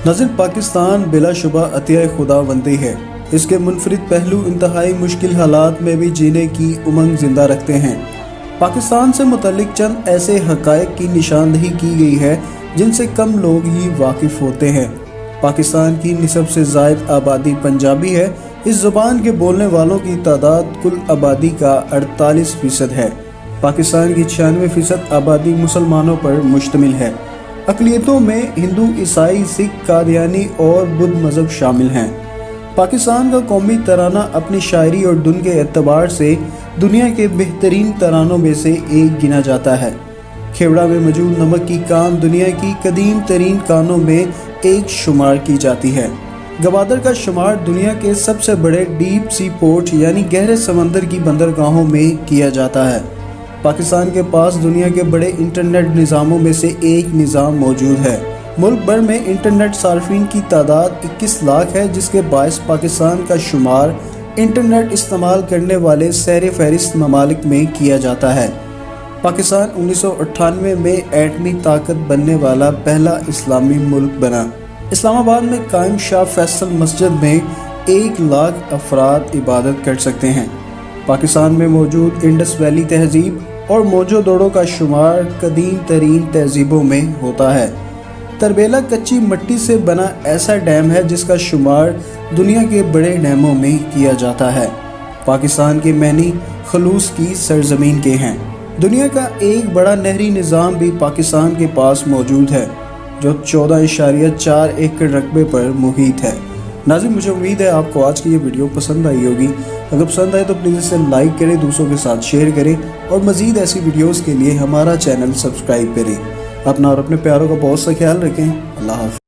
नाज़रीन, पाकिस्तान बिला शुबा अतिया खुदावंदी है। इसके मुनफरिद पहलू इंतहाई मुश्किल हालात में भी जीने की उमंग जिंदा रखते हैं। पाकिस्तान से मुतल्लिक चंद ऐसे हक़ाइक़ की निशानदही की गई है जिनसे कम लोग ही वाकिफ़ होते हैं। पाकिस्तान की निस्ब से ज़ायद आबादी पंजाबी है। इस ज़ुबान के बोलने वालों की तादाद कुल आबादी का 48% है। पाकिस्तान की 96% आबादी मुसलमानों पर मुश्तमिल है। अक़लियतों में हिंदू, ईसाई, सिख, कादियानी और बुद्ध मज़हब शामिल हैं। पाकिस्तान का कौमी तराना अपनी शायरी और धुन के एतबार से दुनिया के बेहतरीन तरानों में से एक गिना जाता है। खेवड़ा में मौजूद नमक की कान दुनिया की कदीम तरीन कानों में एक शुमार की जाती है। गवादर का शुमार दुनिया के सबसे बड़े डीप सी पोर्ट यानी गहरे समंदर की बंदरगाहों में किया जाता है। पाकिस्तान के पास दुनिया के बड़े इंटरनेट निज़ामों में से एक निज़ाम मौजूद है। मुल्क भर में इंटरनेट सार्फिन की तादाद 21 लाख है, जिसके बायस पाकिस्तान का शुमार इंटरनेट इस्तेमाल करने वाले सैर फहरिस्त ममालिक में किया जाता है। पाकिस्तान 1998 में एटमी ताकत बनने वाला पहला इस्लामी मुल्क बना। इस्लामाबाद में कायम शाह फैसल मस्जिद में 1 लाख अफराद इबादत कर सकते हैं। पाकिस्तान में मौजूद इंडस वैली तहजीब और मोजोदड़ो का शुमार कदीम तरीन तहजीबों में होता है। तरबेला कच्ची मिट्टी से बना ऐसा डैम है जिसका शुमार दुनिया के बड़े डैमों में किया जाता है। पाकिस्तान के मैनी खलूस की सरजमीन के हैं। दुनिया का एक बड़ा नहरी निज़ाम भी पाकिस्तान के पास मौजूद है जो 14.4 एकड़ रकबे पर मुहित है। नाज़रीन, मुझे उम्मीद है आपको आज की ये वीडियो पसंद आई होगी। अगर पसंद आए तो प्लीज़ इसे लाइक करें, दूसरों के साथ शेयर करें और मज़ीद ऐसी वीडियोस के लिए हमारा चैनल सब्सक्राइब करें। अपना और अपने प्यारों का बहुत सा ख्याल रखें। अल्लाह हाफ़िज़।